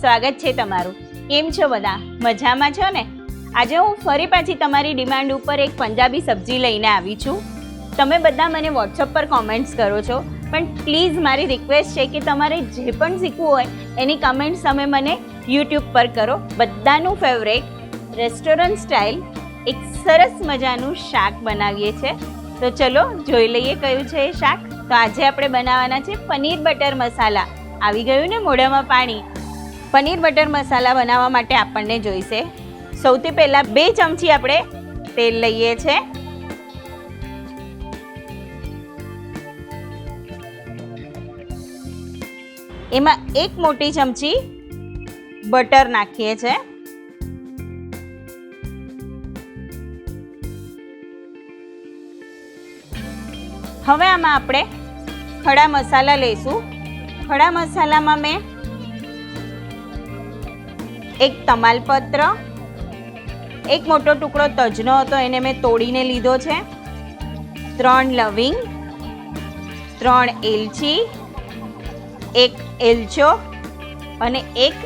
સ્વાગત છે તમારું. કેમ છો બધા? મજામાં છો ને? આજે હું ફરી પાછી તમારી ડિમાન્ડ ઉપર એક પંજાબી સબ્જી લઈને આવી છું. તમે બધા મને વોટ્સઅપ પર કોમેન્ટ્સ કરો છો, પણ પ્લીઝ મારી રિક્વેસ્ટ છે કે તમારે જે પણ શીખવું હોય એની કમેન્ટ્સ તમે મને યુટ્યુબ પર કરો. બધાનું ફેવરેટ રેસ્ટોરન્ટ સ્ટાઇલ એક સરસ મજાનું શાક બનાવીએ છીએ. તો ચલો જોઈ લઈએ કયું છે એ શાક. તો આજે આપણે બનાવવાના છે પનીર બટર મસાલા. આવી ગયું ને મોઢામાં પાણી. પનીર બટર મસાલા બનાવવા માટે આપણને જોઈશે સૌથી પહેલાં 2 ચમચી આપણે તેલ લઈએ છીએ. એમાં 1 મોટી ચમચી બટર નાખીએ છીએ. હવે આમાં આપણે ખડા મસાલા લઈશું. ખડા મસાલામાં મેં 1 તમાલપત્ર, 1 મોટો ટુકડો તજનો હતો એને મેં તોડીને લીધો છે, 3 લવિંગ, 3 એલચી, 1 એલચો અને 1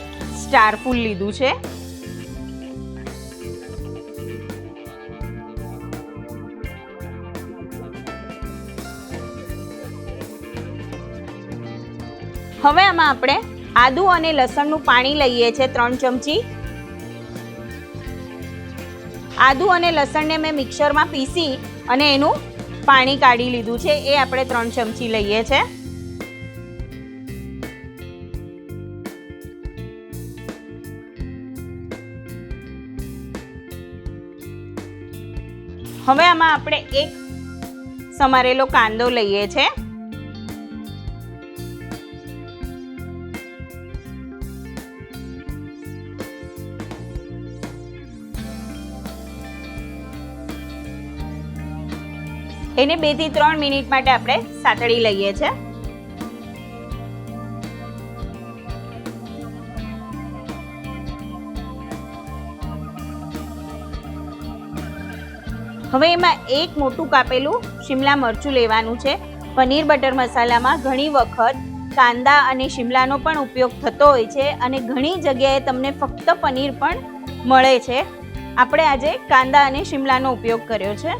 સ્ટાર ફૂલ લીધું છે. હવે આમાં આપણે આદુ અને લસણનું પાણી લઈએ છીએ 3 ચમચી. આદુ અને લસણને મેં મિક્સરમાં પીસી અને એનું પાણી કાઢી લીધું છે, એ આપણે 3 ચમચી લઈએ છીએ. હવે આમાં આપણે 1 સમારેલો કાંદો લઈએ છીએ. એને 2 થી 3 મિનિટ માટે આપણે સાતળી લઈએ છીએ. હવે એમાં 1 મોટું કાપેલું શિમલા મરચું લેવાનું છે. પનીર બટર મસાલામાં ઘણી વખત કાંદા અને શિમલાનો પણ ઉપયોગ થતો હોય છે અને ઘણી જગ્યાએ તમને ફક્ત પનીર પણ મળે છે. આપણે આજે કાંદા અને શિમલાનો ઉપયોગ કર્યો છે.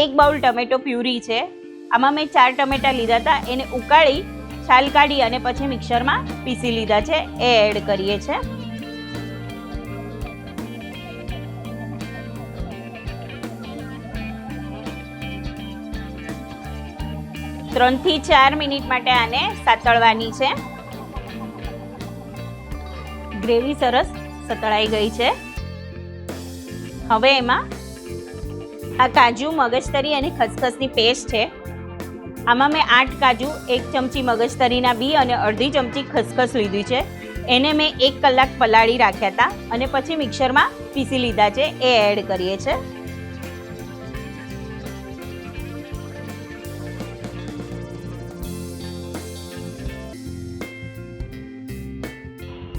એક બાઉલ ટમેટો પ્યુરી છે. આમાં મેં 4 ટમેટા લીધા હતા, એને ઉકાળી છાલ કાઢી અને પછી મિક્સરમાં પીસી લીધા છે, એ એડ કરીએ છીએ. ત્રણ થી 4 મિનિટ માટે આને સાતળવાની છે. ગ્રેવી સરસ સતળાઈ ગઈ છે. હવે એમાં આ કાજુ, મગજતરી અને ખસખસની પેસ્ટ છે. આમાં મેં 8 કાજુ, 1 ચમચી મગજતરીના બી અને અડધી ચમચી ખસખસ લીધી છે. એને મેં 1 કલાક પલાળી રાખ્યા હતા અને પછી મિક્સરમાં પીસી લીધા છે, એ એડ કરીએ છીએ.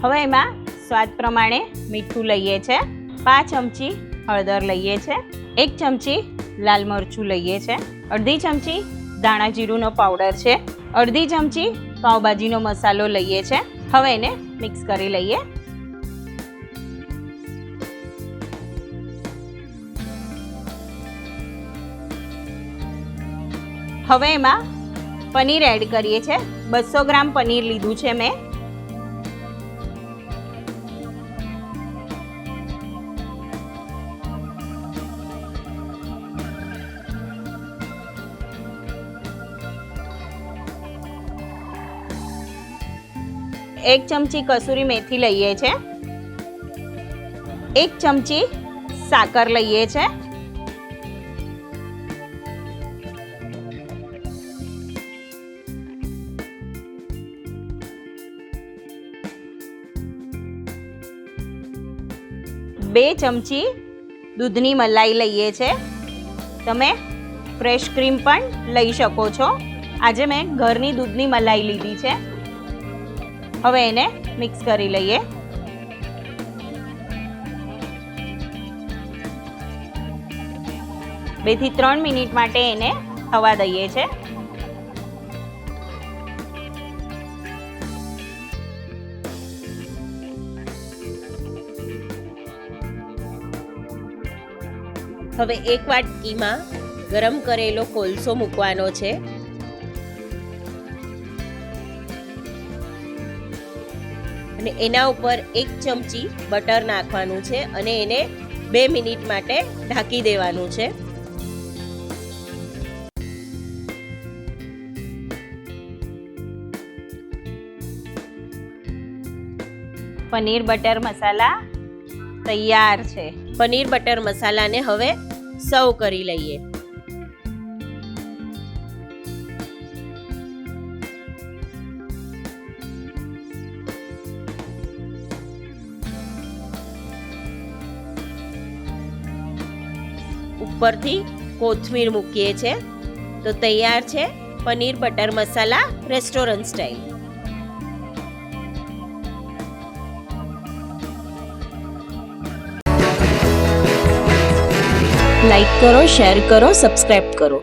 હવે એમાં સ્વાદ પ્રમાણે મીઠું લઈએ છીએ, 5 ચમચી હળદર લઈએ છીએ, 1 ચમચી લાલ મરચું લઈએ છીએ, અડધી ચમચી ધાણા જીરુંનો પાવડર છે, અડધી ચમચી પાવભાજીનો મસાલો લઈએ છીએ. હવે એને મિક્સ કરી લઈએ. હવે એમાં પનીર એડ કરીએ છીએ. 200 ગ્રામ પનીર લીધું છે મેં. એક ચમચી કસૂરી મેથી લઈએ છીએ, 1 ચમચી સાકર લઈએ છીએ, બે ચમચી દૂધની મલાઈ લઈએ છીએ. તમે ફ્રેશ ક્રીમ પણ લઈ શકો છો. આજે મેં ઘરની દૂધની મલાઈ લીધી છે. હવે એને મિક્સ કરી લઈએ. 2 થી 3 મિનિટ માટે એને થવા દઈએ છે. હવે એક વાટકીમાં ગરમ કરેલો કોલસો મૂકવાનો છે. અને એના ઉપર 1 ચમચી બટર નાખવાનું છે અને એને 2 મિનિટ માટે ઢાંકી દેવાનું છે. પનીર બટર મસાલા તૈયાર છે. પનીર બટર મસાલાને હવે સર્વ કરી લઈએ. ઉપરથી કોથમીર મૂકીએ છે તો તૈયાર છે પનીર બટર મસાલા રેસ્ટોરન્ટ સ્ટાઇલ. લાઈક કરો, શેર કરો, સબસ્ક્રાઇબ કરો.